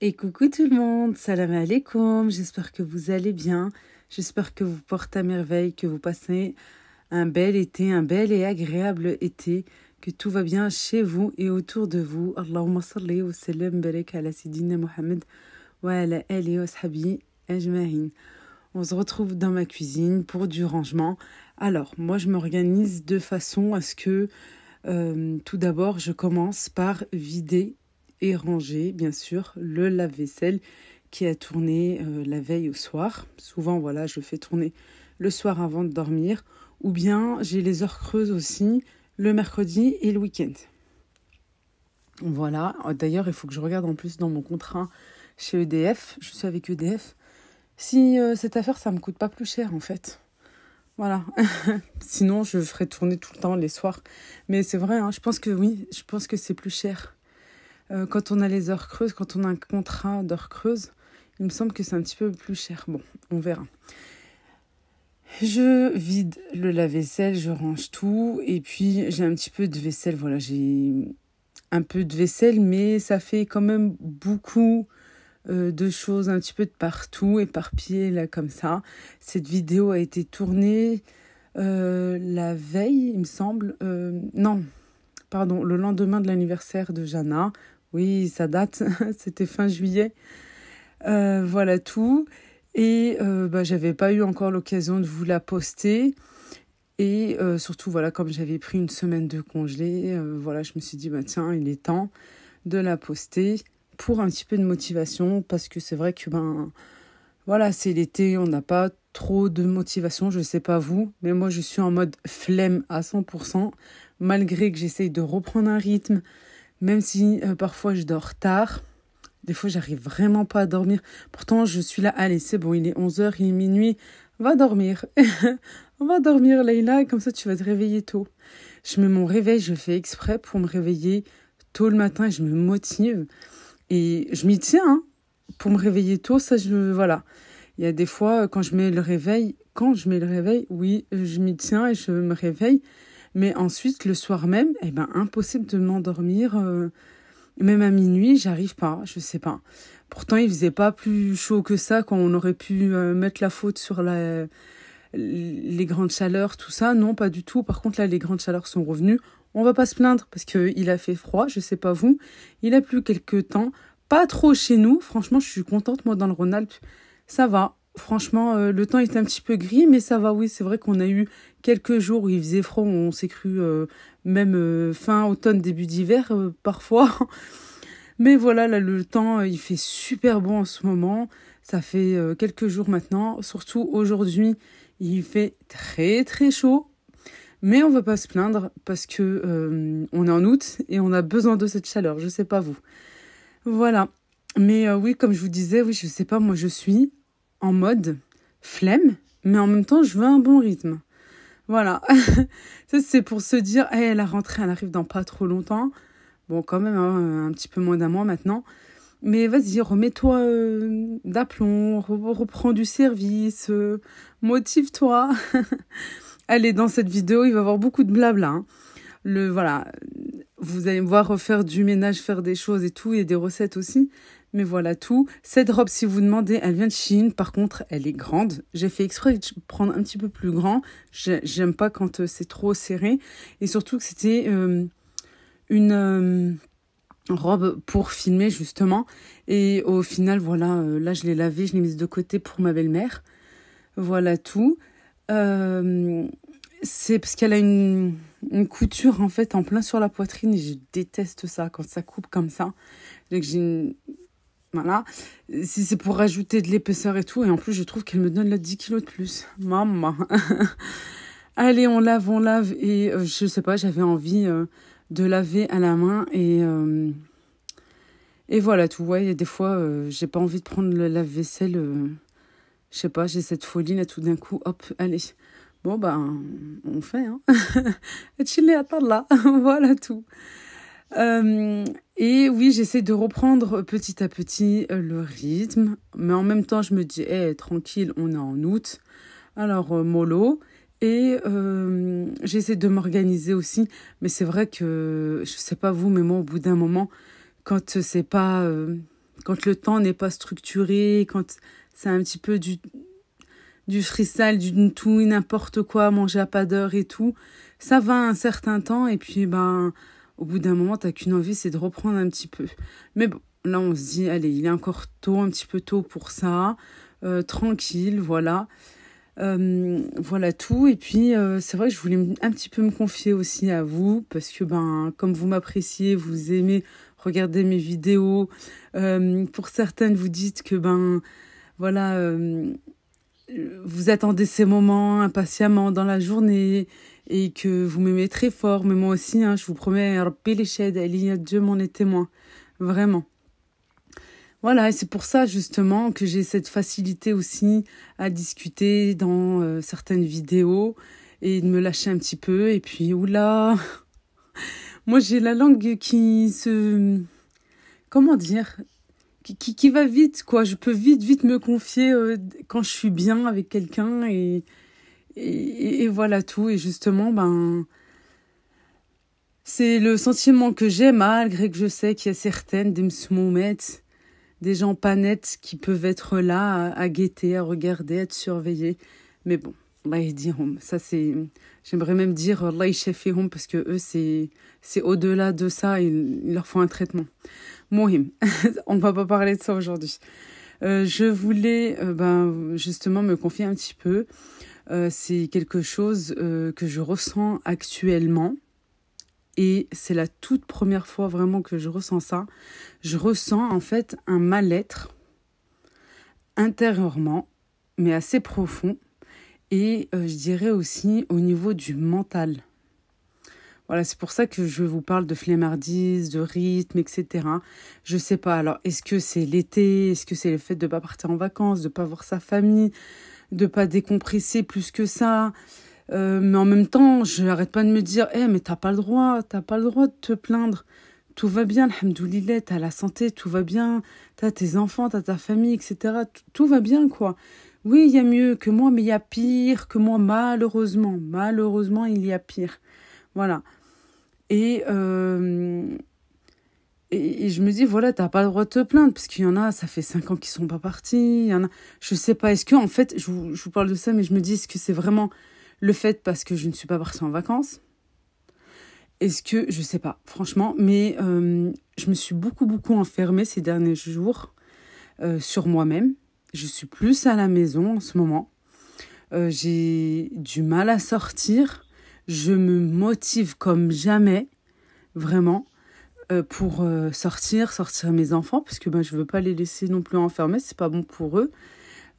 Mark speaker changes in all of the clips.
Speaker 1: Et coucou tout le monde, salam alaikum, j'espère que vous allez bien, j'espère que vous portez à merveille, que vous passez un bel été, un bel et agréable été, que tout va bien chez vous et autour de vous. Allahumma salli wa sallam barik ala Sidina Mohamed wa ala ali wa ashabi ajma'in. On se retrouve dans ma cuisine pour du rangement. Alors, moi je m'organise de façon à ce que tout d'abord je commence par vider et ranger, bien sûr, le lave-vaisselle qui a tourné la veille au soir. Souvent, voilà, je fais tourner le soir avant de dormir. Ou bien, j'ai les heures creuses aussi, le mercredi et le week-end. Voilà. D'ailleurs, il faut que je regarde en plus dans mon contrat chez EDF. Je suis avec EDF. Si cette affaire, ça me coûte pas plus cher, en fait. Voilà. Sinon, je ferais tourner tout le temps les soirs. Mais c'est vrai, hein, je pense que oui, je pense que c'est plus cher. Quand on a les heures creuses, quand on a un contrat d'heures creuses, il me semble que c'est un petit peu plus cher. Bon, on verra. Je vide le lave-vaisselle, je range tout. Et puis, j'ai un petit peu de vaisselle. Voilà, j'ai un peu de vaisselle, mais ça fait quand même beaucoup de choses un petit peu de partout, éparpillées là comme ça. Cette vidéo a été tournée la veille, il me semble. Non, pardon, le lendemain de l'anniversaire de Jana. Oui, ça date, c'était fin juillet. Voilà tout. Et j'avais pas eu encore l'occasion de vous la poster. Et surtout, voilà, comme j'avais pris une semaine de congé, voilà, je me suis dit, tiens, il est temps de la poster pour un petit peu de motivation. Parce que c'est vrai que, voilà, c'est l'été, on n'a pas trop de motivation, je sais pas vous. Mais moi, je suis en mode flemme à 100%, malgré que j'essaye de reprendre un rythme. Même si parfois je dors tard, des fois j'arrive vraiment pas à dormir. Pourtant je suis là, allez c'est bon, il est 11h, il est minuit, va dormir. On va dormir Leïla, comme ça tu vas te réveiller tôt. Je mets mon réveil, je fais exprès pour me réveiller tôt le matin et je me motive. Et je m'y tiens, hein, pour me réveiller tôt, ça voilà. Il y a des fois quand je mets le réveil, oui, je m'y tiens et je me réveille. Mais ensuite, le soir même, impossible de m'endormir. Même à minuit, j'arrive pas, je sais pas. Pourtant, il faisait pas plus chaud que ça quand on aurait pu mettre la faute sur les grandes chaleurs, tout ça. Non, pas du tout. Par contre, là, les grandes chaleurs sont revenues. On va pas se plaindre parce qu'il a fait froid, je sais pas vous. Il a plu quelques temps. Pas trop chez nous. Franchement, je suis contente, moi, dans le Rhône-Alpes. Ça va. Franchement, le temps est un petit peu gris, mais ça va, oui. C'est vrai qu'on a eu quelques jours où il faisait froid, on s'est cru même fin automne, début d'hiver, parfois. Mais voilà, là, le temps, il fait super bon en ce moment. Ça fait quelques jours maintenant. Surtout aujourd'hui, il fait très, très chaud. Mais on va pas se plaindre parce que on est en août et on a besoin de cette chaleur. Je sais pas vous. Voilà. Mais oui, comme je vous disais, oui, je sais pas, moi, je suis en mode flemme, mais en même temps, je veux un bon rythme. Voilà. Ça, c'est pour se dire, hey, la rentrée, elle arrive dans pas trop longtemps. Bon, quand même, hein, un petit peu moins d'un mois maintenant. Mais vas-y, remets-toi d'aplomb, reprends du service, motive-toi. Allez, dans cette vidéo, il va y avoir beaucoup de blabla. Hein. Voilà, vous allez me voir refaire du ménage, faire des choses et tout, et des recettes aussi. Mais voilà tout. Cette robe, si vous demandez, elle vient de Chine. Par contre, elle est grande. J'ai fait exprès de prendre un petit peu plus grand. J'aime pas quand c'est trop serré. Et surtout que c'était une robe pour filmer, justement. Et au final, voilà, là, je l'ai lavée, je l'ai mise de côté pour ma belle-mère. Voilà tout. C'est parce qu'elle a une couture, en fait, en plein sur la poitrine. Et je déteste ça, quand ça coupe comme ça. Donc, voilà, si c'est pour rajouter de l'épaisseur et tout, et en plus je trouve qu'elle me donne là 10 kilos de plus. Maman. Allez, on lave, et je sais pas, j'avais envie de laver à la main, et voilà tout. Ouais, il y a des fois, j'ai pas envie de prendre le lave-vaisselle, je sais pas, j'ai cette folie là tout d'un coup, hop, allez. Bon, on fait, hein. Chiller, attends là, voilà tout. Et oui, j'essaie de reprendre petit à petit le rythme. Mais en même temps, je me dis, tranquille, on est en août. Alors, mollo. Et j'essaie de m'organiser aussi. Mais c'est vrai que, je sais pas vous, mais moi, au bout d'un moment, quand c'est pas quand le temps n'est pas structuré, quand c'est un petit peu du freestyle, du tout et n'importe quoi, manger à pas d'heure et tout, ça va un certain temps et puis ben au bout d'un moment, t'as qu'une envie, c'est de reprendre un petit peu. Mais bon, là on se dit, allez, il est encore tôt, un petit peu tôt pour ça, tranquille, voilà. Voilà tout. Et puis, c'est vrai que je voulais un petit peu me confier aussi à vous, parce que, ben, comme vous m'appréciez, vous aimez regarder mes vidéos. Pour certaines, vous dites que, ben, voilà, vous attendez ces moments impatiemment dans la journée et que vous m'aimez très fort. Mais moi aussi, hein, je vous promets, Rabbi les shahid, Dieu m'en est témoin. Vraiment. Voilà, et c'est pour ça justement que j'ai cette facilité aussi à discuter dans certaines vidéos et de me lâcher un petit peu. Et puis, oula, moi j'ai la langue qui se... Comment dire? Qui va vite, quoi. Je peux vite me confier quand je suis bien avec quelqu'un et voilà tout. Et justement, ben... c'est le sentiment que j'ai, malgré que je sais qu'il y a certaines, des msmoumettes, des gens pas nets qui peuvent être là à guetter, à regarder, à te surveiller. Mais bon, Allah yahdihom. Ça, c'est... J'aimerais même dire Allah yashafihom parce que eux, c'est au-delà de ça, ils leur font un traitement. Mohim, on va pas parler de ça aujourd'hui. Je voulais justement me confier un petit peu. C'est quelque chose que je ressens actuellement. Et c'est la toute première fois vraiment que je ressens ça. Je ressens en fait un mal-être intérieurement, mais assez profond. Et je dirais aussi au niveau du mental. Voilà, c'est pour ça que je vous parle de flemmardise, de rythme, etc. Je sais pas, alors est-ce que c'est l'été? Est-ce que c'est le fait de ne pas partir en vacances, de ne pas voir sa famille, de ne pas décompresser plus que ça? Mais en même temps, je n'arrête pas de me dire, mais t'as pas le droit de te plaindre. Tout va bien, alhamdoulilah, t'as la santé, tout va bien, t'as tes enfants, t'as ta famille, etc. Tout va bien, quoi. Oui, il y a mieux que moi, mais il y a pire que moi, malheureusement. Malheureusement, il y a pire. Voilà. Et je me dis, voilà, t'as pas le droit de te plaindre, parce qu'il y en a, ça fait 5 ans qu'ils sont pas partis. Il y en a, je sais pas, est-ce que, en fait, je vous parle de ça, mais je me dis, est-ce que c'est vraiment le fait parce que je ne suis pas partie en vacances? Est-ce que, je sais pas, franchement, mais je me suis beaucoup enfermée ces derniers jours sur moi-même. Je suis plus à la maison en ce moment. J'ai du mal à sortir. Je me motive comme jamais, vraiment, pour sortir mes enfants, parce que je veux pas les laisser non plus enfermés, c'est pas bon pour eux.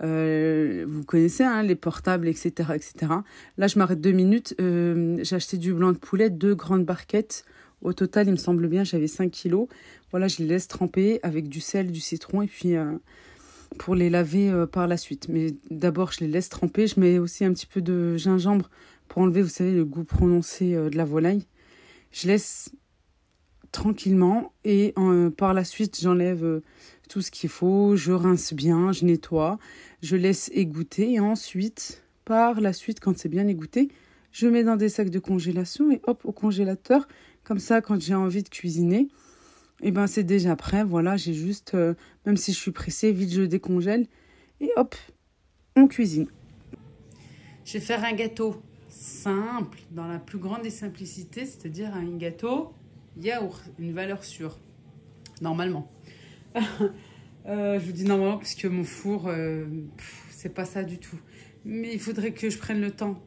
Speaker 1: Vous connaissez hein, les portables, etc., etc. Là, je m'arrête 2 minutes. J'ai acheté du blanc de poulet, 2 grandes barquettes. Au total, il me semble bien, j'avais 5 kilos. Voilà, je les laisse tremper avec du sel, du citron, et puis pour les laver par la suite. Mais d'abord, je les laisse tremper. Je mets aussi un petit peu de gingembre pour enlever, vous savez, le goût prononcé de la volaille. Je laisse tranquillement et par la suite, j'enlève tout ce qu'il faut, je rince bien, je nettoie, je laisse égoutter et ensuite, par la suite, quand c'est bien égoutté, je mets dans des sacs de congélation et hop, au congélateur. Comme ça, quand j'ai envie de cuisiner, et c'est déjà prêt. Voilà, j'ai juste, même si je suis pressée, vite je décongèle et hop, on cuisine. Je vais faire un gâteau simple, dans la plus grande des simplicités, c'est-à-dire un gâteau yaourt, une valeur sûre, normalement. Je vous dis normalement parce que mon four, c'est pas ça du tout. Mais il faudrait que je prenne le temps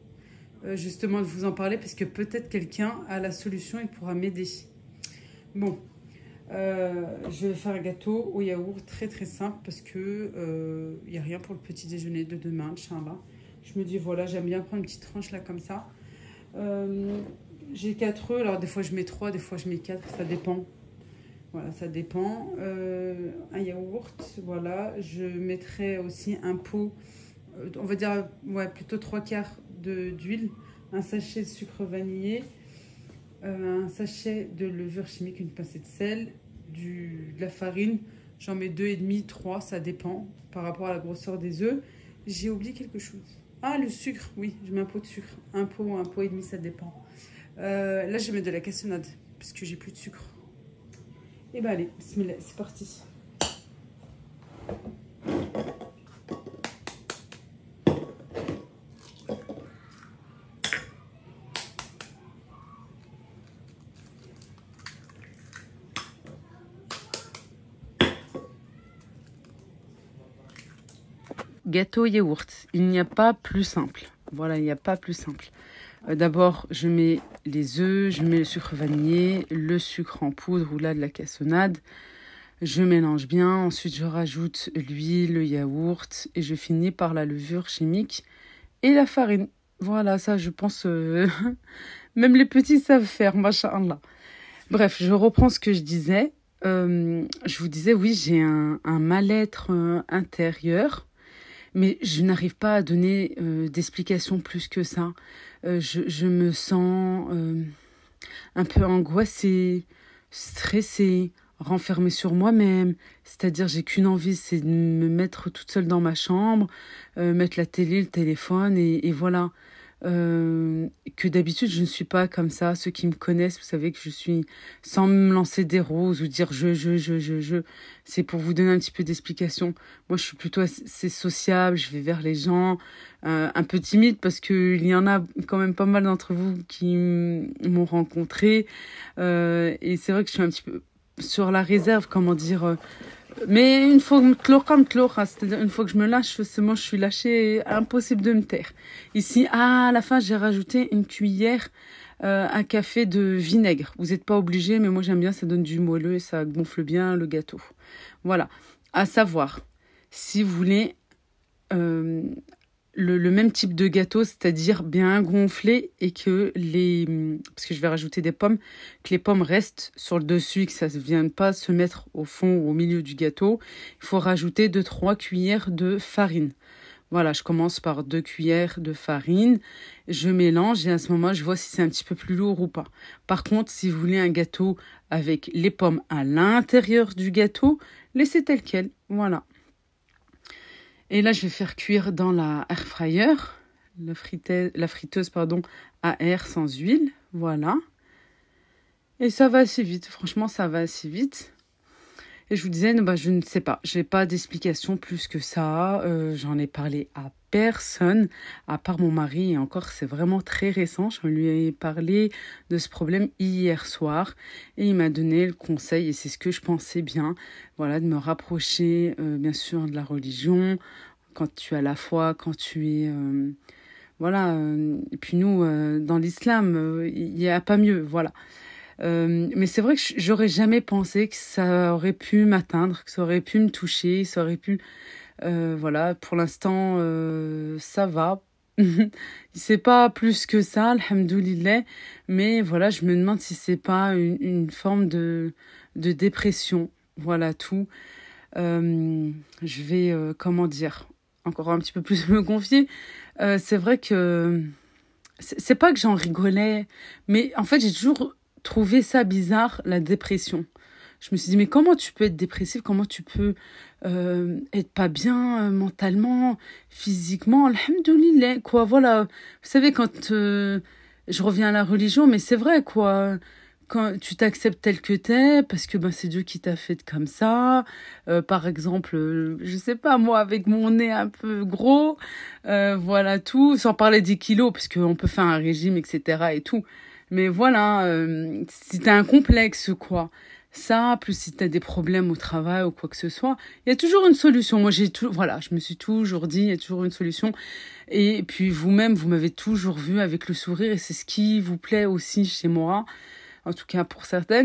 Speaker 1: justement de vous en parler parce que peut-être quelqu'un a la solution et pourra m'aider. Bon, je vais faire un gâteau au yaourt très très simple parce que il n'y a rien pour le petit déjeuner de demain, Inch'Allah. Je me dis voilà, j'aime bien prendre une petite tranche là comme ça. J'ai 4 œufs, alors des fois je mets 3, des fois je mets 4, ça dépend. Voilà, ça dépend. Un yaourt, voilà. Je mettrai aussi un pot, on va dire, ouais, plutôt 3/4 d'huile, un sachet de sucre vanillé, un sachet de levure chimique, une pincée de sel, de la farine. J'en mets 2,5, 3, ça dépend par rapport à la grosseur des œufs. J'ai oublié quelque chose. Ah, le sucre, oui, je mets un pot de sucre. Un pot et demi, ça dépend. Là, je mets de la cassonade, parce que j'ai plus de sucre. Et allez, bismillah, c'est parti. Gâteau yaourt. Il n'y a pas plus simple. Voilà, il n'y a pas plus simple. D'abord, je mets les œufs, je mets le sucre vanillé, le sucre en poudre ou là de la cassonade. Je mélange bien. Ensuite, je rajoute l'huile, le yaourt et je finis par la levure chimique et la farine. Voilà, ça, je pense, même les petits savent faire, masha'Allah. Bref, je reprends ce que je disais. Je vous disais, oui, j'ai un mal-être intérieur, mais je n'arrive pas à donner d'explication plus que ça. Je me sens un peu angoissée, stressée, renfermée sur moi-même. C'est-à-dire, j'ai qu'une envie, c'est de me mettre toute seule dans ma chambre, mettre la télé, le téléphone, et voilà. Que d'habitude, je ne suis pas comme ça. Ceux qui me connaissent, vous savez que je suis sans me lancer des roses ou dire je. C'est pour vous donner un petit peu d'explication. Moi, je suis plutôt assez sociable, je vais vers les gens, un peu timide parce qu'il y en a quand même pas mal d'entre vous qui m'ont rencontré. Et c'est vrai que je suis un petit peu sur la réserve, comment dire. Mais une fois c'est-à-dire une fois que je me lâche, c'est moi je suis lâchée, impossible de me taire. Ici, à la fin, j'ai rajouté une cuillère à café de vinaigre. Vous n'êtes pas obligé, mais moi j'aime bien, ça donne du moelleux et ça gonfle bien le gâteau. Voilà. À savoir, si vous voulez le même type de gâteau, c'est-à-dire bien gonflé et que parce que je vais rajouter des pommes, que les pommes restent sur le dessus et que ça ne vienne pas se mettre au fond ou au milieu du gâteau, il faut rajouter 2-3 cuillères de farine. Voilà, je commence par 2 cuillères de farine, je mélange et à ce moment, je vois si c'est un petit peu plus lourd ou pas. Par contre, si vous voulez un gâteau avec les pommes à l'intérieur du gâteau, laissez tel quel. Voilà. Et là, je vais faire cuire dans la air fryer, la friteuse à air sans huile. Voilà. Et ça va assez vite. Franchement, ça va assez vite. Et je vous disais, je ne sais pas. Je n'ai pas d'explication plus que ça. J'en ai parlé à personne, à part mon mari. Et encore, c'est vraiment très récent. Je lui ai parlé de ce problème hier soir. Et il m'a donné le conseil, et c'est ce que je pensais bien, voilà, de me rapprocher, bien sûr, de la religion. Quand tu as la foi, quand tu es... voilà. Et puis nous, dans l'islam, il n'y a pas mieux. Voilà. Mais c'est vrai que j'aurais jamais pensé que ça aurait pu m'atteindre, que ça aurait pu me toucher, ça aurait pu... voilà, pour l'instant, ça va. C'est pas plus que ça, alhamdoulilah. Mais voilà, je me demande si c'est pas une forme de dépression. Voilà, tout. Je vais, comment dire, encore un petit peu plus me confier. C'est vrai que... C'est pas que j'en rigolais, mais en fait, j'ai toujours trouvé ça bizarre, la dépression. Je me suis dit, mais comment tu peux être dépressif? Comment tu peux être pas bien mentalement, physiquement? Alhamdoulilah, quoi. Voilà. Vous savez, quand je reviens à la religion, mais c'est vrai, quoi. Quand tu t'acceptes tel que t'es, parce que c'est Dieu qui t'a fait comme ça. Par exemple, je sais pas, moi, avec mon nez un peu gros, voilà tout. Sans parler des kilos, parce qu'on peut faire un régime, etc. et tout. Mais voilà, si t'as un complexe, quoi, ça, plus si t'as des problèmes au travail ou quoi que ce soit, il y a toujours une solution. Moi, voilà, je me suis toujours dit, il y a toujours une solution. Et puis vous-même, vous m'avez toujours vu avec le sourire et c'est ce qui vous plaît aussi chez moi. En tout cas, pour certains,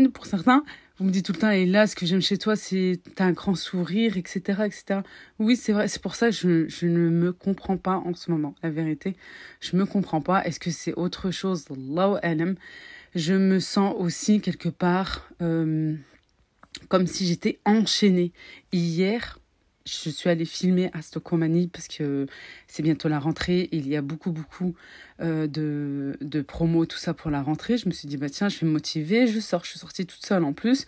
Speaker 1: vous me dites tout le temps, et là, ce que j'aime chez toi, c'est t'as un grand sourire, etc., etc. Oui, c'est vrai. C'est pour ça que je ne me comprends pas en ce moment. La vérité, je me comprends pas. Est-ce que c'est autre chose? Allahu alam. Je me sens aussi quelque part comme si j'étais enchaînée. Hier, je suis allée filmer à Stockholmanie parce que c'est bientôt la rentrée. Il y a beaucoup de promos, tout ça pour la rentrée. Je me suis dit, tiens, je vais me motiver. Je sors. Je suis sortie toute seule en plus.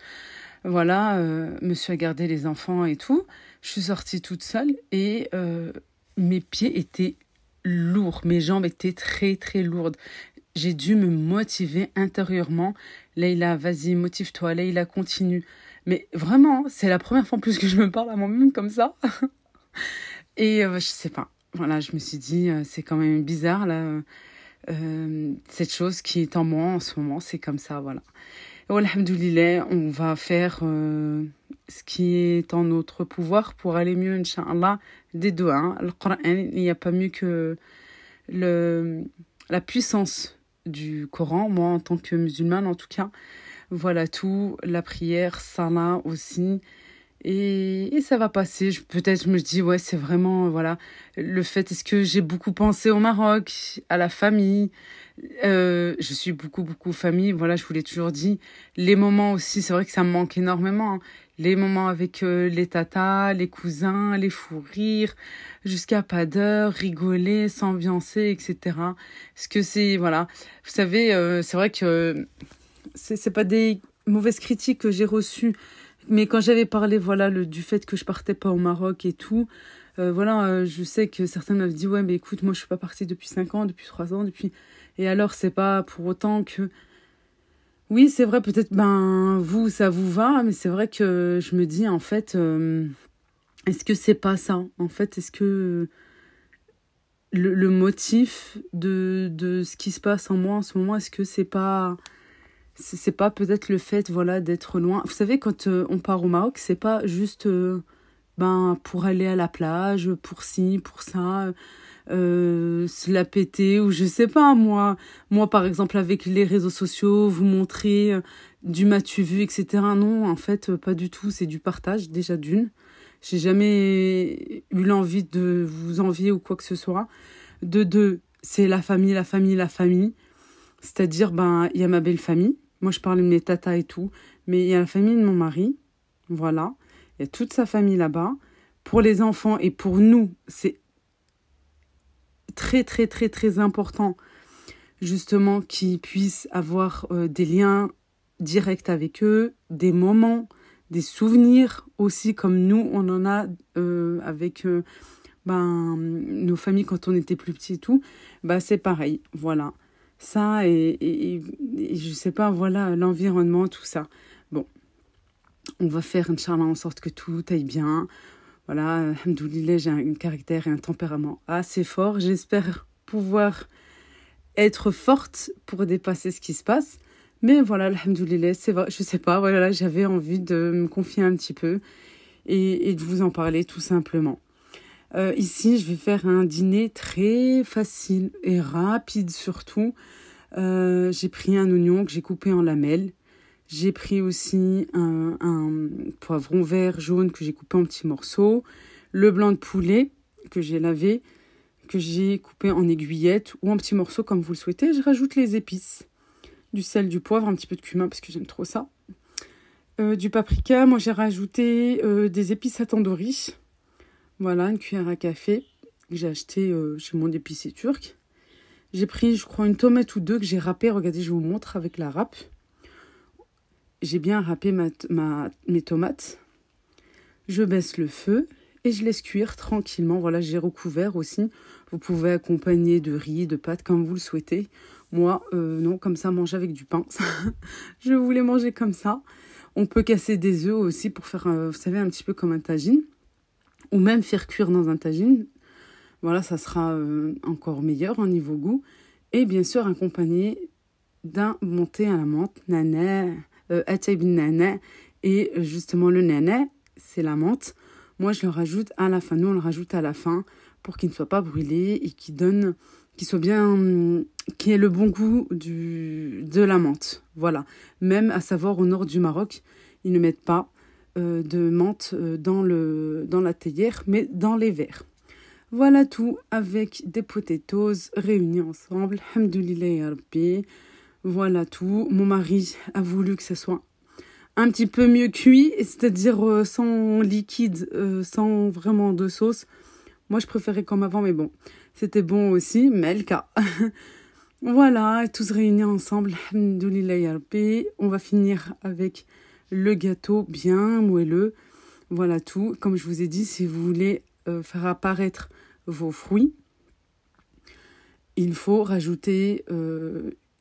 Speaker 1: Voilà, monsieur a gardé les enfants et tout. Je suis sortie toute seule et mes pieds étaient lourds. Mes jambes étaient très, très lourdes. J'ai dû me motiver intérieurement. Leïla, vas-y, motive-toi. Leïla, continue. Mais vraiment, c'est la première fois en plus que je me parle à moi-même comme ça. Et je sais pas. Voilà, je me suis dit, c'est quand même bizarre, là. Cette chose qui est en moi en ce moment, c'est comme ça, voilà. Et voilà, alhamdoulilah, on va faire ce qui est en notre pouvoir pour aller mieux, Inch'Allah, des doigts. Hein. Le Coran, il n'y a pas mieux que la puissance du Coran, moi en tant que musulmane en tout cas. Voilà tout, la prière, salat aussi. Et ça va passer. Peut-être je me dis, ouais, c'est vraiment, voilà, le fait, est-ce que j'ai beaucoup pensé au Maroc, à la famille. Je suis beaucoup famille. Voilà, je vous l'ai toujours dit. Les moments aussi, c'est vrai que ça me manque énormément. Hein. Les moments avec les tatas, les cousins, les fous rires, jusqu'à pas d'heure, rigoler, s'ambiancer, etc. Parce que c'est, voilà, vous savez, c'est vrai que c'est pas des mauvaises critiques que j'ai reçues, mais quand j'avais parlé, voilà, du fait que je partais pas au Maroc et tout, voilà, je sais que certains m'avaient dit, ouais, mais écoute, moi, je suis pas partie depuis 5 ans, depuis 3 ans, depuis... Et alors, c'est pas pour autant que... Oui, c'est vrai, peut-être, ben, vous, ça vous va, mais c'est vrai que je me dis, en fait, est-ce que c'est pas ça? En fait, est-ce que le motif de ce qui se passe en moi en ce moment, est-ce que c'est pas... C'est pas peut-être le fait, voilà, d'être loin. Vous savez, quand on part au Maroc, c'est pas juste ben, pour aller à la plage, pour ci, pour ça, se la péter, ou je sais pas, moi. Moi, par exemple, avec les réseaux sociaux, vous montrer du m'as-tu vu, etc. Non, en fait, pas du tout. C'est du partage, déjà d'une. J'ai jamais eu l'envie de vous envier ou quoi que ce soit. De deux, c'est la famille, la famille, la famille. C'est-à-dire, ben, il y a ma belle famille. Moi, je parle de mes tatas et tout. Mais il y a la famille de mon mari. Voilà. Il y a toute sa famille là-bas. Pour les enfants et pour nous, c'est très important, justement, qu'ils puissent avoir des liens directs avec eux, des moments, des souvenirs aussi, comme nous, on en a avec ben, nos familles quand on était plus petits et tout. Bah, c'est pareil. Voilà. Ça et je sais pas, voilà, l'environnement, tout ça. Bon, on va faire, Inch'Allah, en sorte que tout aille bien. Voilà, alhamdoulilah, j'ai un caractère et un tempérament assez fort. J'espère pouvoir être forte pour dépasser ce qui se passe. Mais voilà, alhamdoulilah, c'est vrai, je sais pas, voilà, j'avais envie de me confier un petit peu et de vous en parler tout simplement. Ici, je vais faire un dîner très facile et rapide surtout. J'ai pris un oignon que j'ai coupé en lamelles. J'ai pris aussi un poivron vert jaune que j'ai coupé en petits morceaux. Le blanc de poulet que j'ai lavé, que j'ai coupé en aiguillettes ou en petits morceaux comme vous le souhaitez. Je rajoute les épices. Du sel, du poivre, un petit peu de cumin parce que j'aime trop ça. Du paprika, moi j'ai rajouté des épices à tandoori. Voilà, une cuillère à café que j'ai acheté chez mon épicier turc. J'ai pris, je crois, une tomate ou deux que j'ai râpée. Regardez, je vous montre avec la râpe. J'ai bien râpé mes tomates. Je baisse le feu et je laisse cuire tranquillement. Voilà, j'ai recouvert aussi. Vous pouvez accompagner de riz, de pâtes, comme vous le souhaitez. Moi, non, comme ça, manger avec du pain. Je voulais manger comme ça. On peut casser des œufs aussi pour faire, vous savez, un petit peu comme un tagine. Ou même faire cuire dans un tagine. Voilà, ça sera encore meilleur au niveau goût. Et bien sûr, accompagné d'un monté à la menthe, nana, atay bin nana. Et justement, le nana, c'est la menthe. Moi, je le rajoute à la fin. Nous, on le rajoute à la fin pour qu'il ne soit pas brûlé et qu'il soit bien, qu'il ait le bon goût de la menthe. Voilà. Même à savoir au nord du Maroc, ils ne mettent pas de menthe dans la théière, mais dans les verres. Voilà tout avec des potatoes réunis ensemble. Alhamdoulilah ya Rabbi. Voilà tout. Mon mari a voulu que ça soit un petit peu mieux cuit, c'est-à-dire sans liquide, sans vraiment de sauce. Moi, je préférais comme avant, mais bon, c'était bon aussi, mais le cas. Voilà, tous réunis ensemble. Alhamdoulilah ya Rabbi. On va finir avec le gâteau bien moelleux. Voilà tout. Comme je vous ai dit, si vous voulez faire apparaître vos fruits, il faut rajouter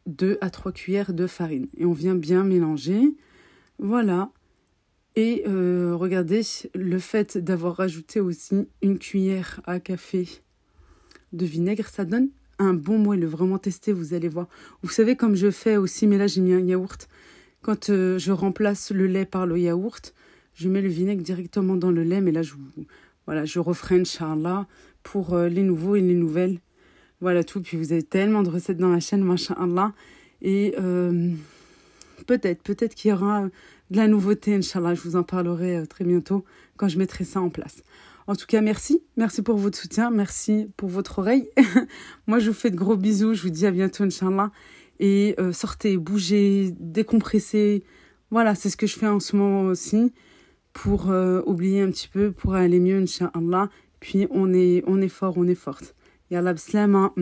Speaker 1: 2 à 3 cuillères de farine. Et on vient bien mélanger. Voilà. Et regardez, le fait d'avoir rajouté aussi une cuillère à café de vinaigre, ça donne un bon moelleux. Vraiment testé, vous allez voir. Vous savez, comme je fais aussi, mais là j'ai mis un yaourt. quand je remplace le lait par le yaourt, je mets le vinaigre directement dans le lait. Mais là, je referai, Inch'Allah, pour les nouveaux et les nouvelles. Voilà tout. Puis vous avez tellement de recettes dans la chaîne, Masha'Allah. Et peut-être qu'il y aura de la nouveauté, Inch'Allah. Je vous en parlerai très bientôt quand je mettrai ça en place. En tout cas, merci. Merci pour votre soutien. Merci pour votre oreille. Moi, je vous fais de gros bisous. Je vous dis à bientôt, Inch'Allah. Et sortez, bougez, décompressez. Voilà, c'est ce que je fais en ce moment aussi pour oublier un petit peu, pour aller mieux, Inch'Allah. Puis on est fort, on est forte. Yallah, b'slama.